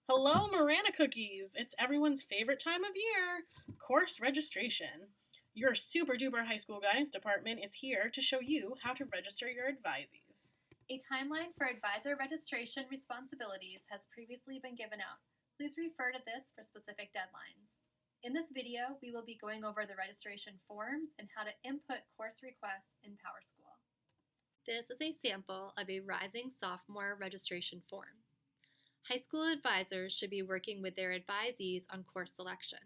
Hello, Maranacookies! It's everyone's favorite time of year, course registration. Your super duper high school guidance department is here to show you how to register your advisees. A timeline for advisor registration responsibilities has previously been given out. Please refer to this for specific deadlines. In this video, we will be going over the registration forms and how to input course requests in PowerSchool. This is a sample of a rising sophomore registration form. High school advisors should be working with their advisees on course selection.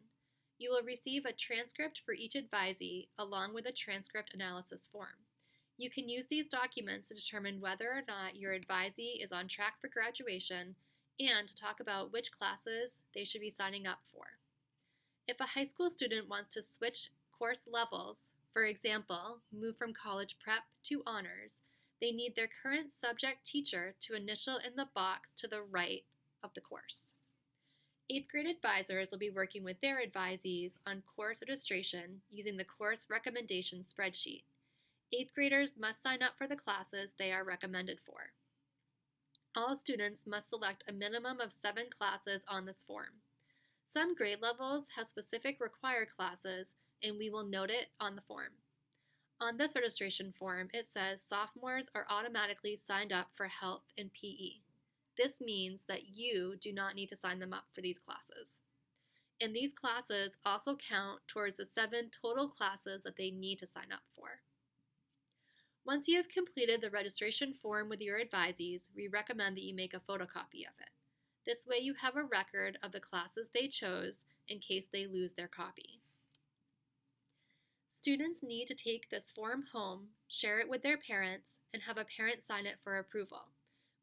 You will receive a transcript for each advisee along with a transcript analysis form. You can use these documents to determine whether or not your advisee is on track for graduation and to talk about which classes they should be signing up for. If a high school student wants to switch course levels, for example, move from college prep to honors, they need their current subject teacher to initial in the box to the right of the course. 8th grade advisors will be working with their advisees on course registration using the course recommendation spreadsheet. 8th graders must sign up for the classes they are recommended for. All students must select a minimum of 7 classes on this form. Some grade levels have specific required classes, and we will note it on the form. On this registration form, it says sophomores are automatically signed up for health and PE. This means that you do not need to sign them up for these classes. And these classes also count towards the 7 total classes that they need to sign up for. Once you have completed the registration form with your advisees, we recommend that you make a photocopy of it. This way you have a record of the classes they chose in case they lose their copy. Students need to take this form home, share it with their parents, and have a parent sign it for approval.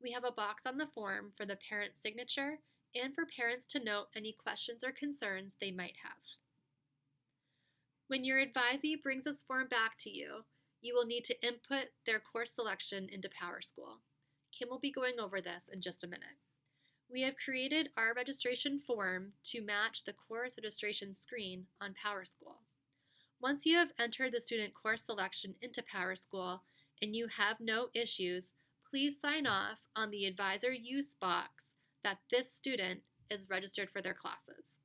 We have a box on the form for the parent's signature and for parents to note any questions or concerns they might have. When your advisee brings this form back to you, you will need to input their course selection into PowerSchool. Kim will be going over this in just a minute. We have created our registration form to match the course registration screen on PowerSchool. Once you have entered the student course selection into PowerSchool and you have no issues, please sign off on the advisor use box that this student is registered for their classes.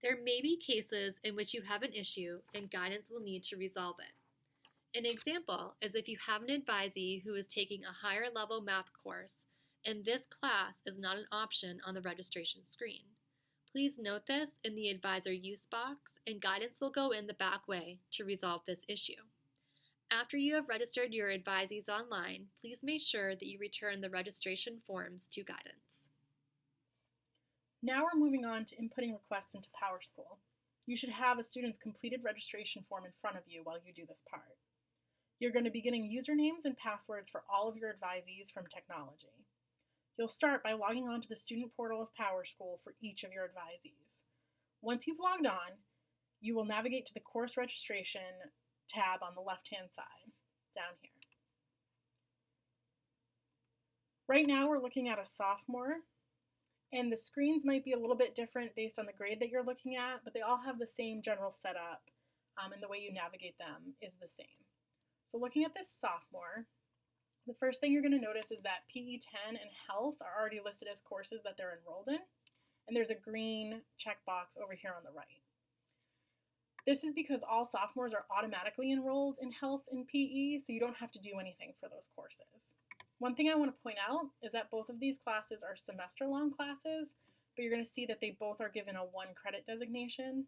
There may be cases in which you have an issue and guidance will need to resolve it. An example is if you have an advisee who is taking a higher level math course and this class is not an option on the registration screen. Please note this in the advisor use box and guidance will go in the back way to resolve this issue. After you have registered your advisees online, please make sure that you return the registration forms to guidance. Now we're moving on to inputting requests into PowerSchool. You should have a student's completed registration form in front of you while you do this part. You're going to be getting usernames and passwords for all of your advisees from technology. You'll start by logging on to the student portal of PowerSchool for each of your advisees. Once you've logged on, you will navigate to the course registration tab on the left-hand side, down here. Right now we're looking at a sophomore, and the screens might be a little bit different based on the grade that you're looking at, but they all have the same general setup, and the way you navigate them is the same. So looking at this sophomore, the first thing you're going to notice is that PE 10 and Health are already listed as courses that they're enrolled in, and there's a green checkbox over here on the right. This is because all sophomores are automatically enrolled in Health and PE, so you don't have to do anything for those courses. One thing I want to point out is that both of these classes are semester-long classes, but you're going to see that they both are given a 1 credit designation.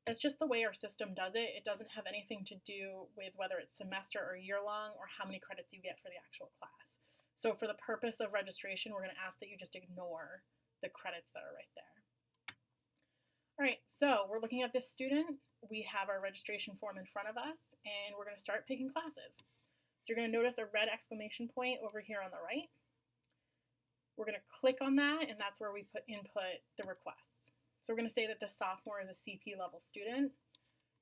That's just the way our system does it. It doesn't have anything to do with whether it's semester or year-long or how many credits you get for the actual class. So for the purpose of registration, we're going to ask that you just ignore the credits that are right there. All right, so we're looking at this student. We have our registration form in front of us, and we're going to start picking classes. So you're going to notice a red exclamation point over here on the right. We're going to click on that, and that's where we input the requests. So we're going to say that the sophomore is a CP level student.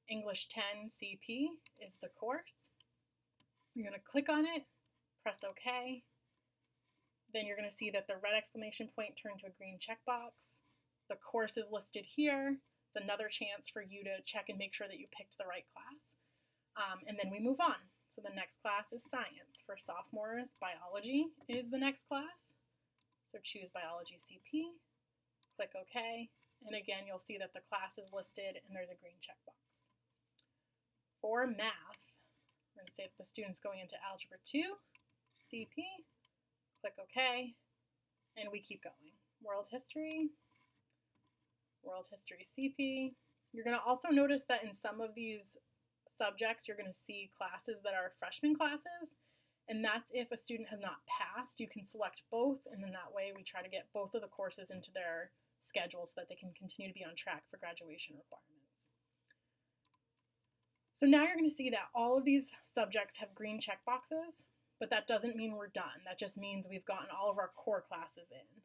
English 10 CP is the course. You're going to click on it, press OK. Then you're going to see that the red exclamation point turned to a green checkbox. The course is listed here. It's another chance for you to check and make sure that you picked the right class. And then we move on. So the next class is science. For sophomores, biology is the next class. So So choose Biology CP, click OK, and again you'll see that the class is listed and there's a green checkbox. For math, we're going to say that the student's going into Algebra 2, CP, click OK, and we keep going. World History CP. You're going to also notice that in some of these subjects you're going to see classes that are freshman classes, and that's if a student has not passed. You can select both, and then that way we try to get both of the courses into their schedule so that they can continue to be on track for graduation requirements. So now you're going to see that all of these subjects have green check boxes, but that doesn't mean we're done. That just means we've gotten all of our core classes in.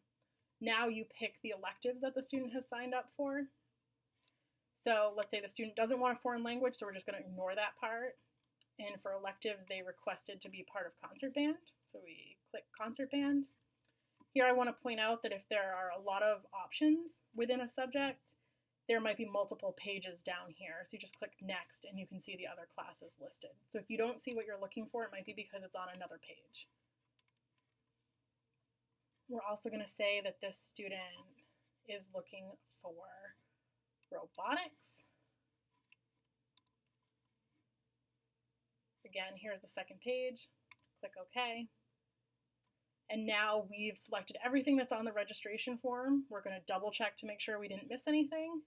Now you pick the electives that the student has signed up for. So let's say the student doesn't want a foreign language, so we're just going to ignore that part. And for electives, they requested to be part of concert band. So we click concert band. Here I want to point out that if there are a lot of options within a subject, there might be multiple pages down here. So you just click next and you can see the other classes listed. So if you don't see what you're looking for, it might be because it's on another page. We're also going to say that this student is looking for robotics. Again, here's the second page. Click OK. And now we've selected everything that's on the registration form. We're going to double check to make sure we didn't miss anything.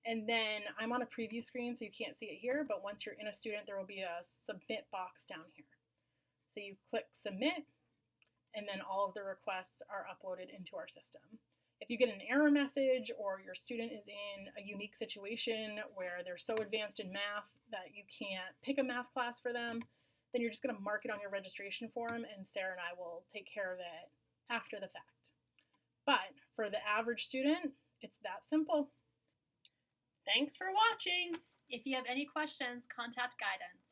And then I'm on a preview screen, so you can't see it here, but once you're in a student, there will be a submit box down here. So you click submit, and then all of the requests are uploaded into our system. If you get an error message or your student is in a unique situation where they're so advanced in math that you can't pick a math class for them, then you're just going to mark it on your registration form, and Sarah and I will take care of it after the fact. But for the average student, it's that simple. Thanks for watching. If you have any questions, contact guidance.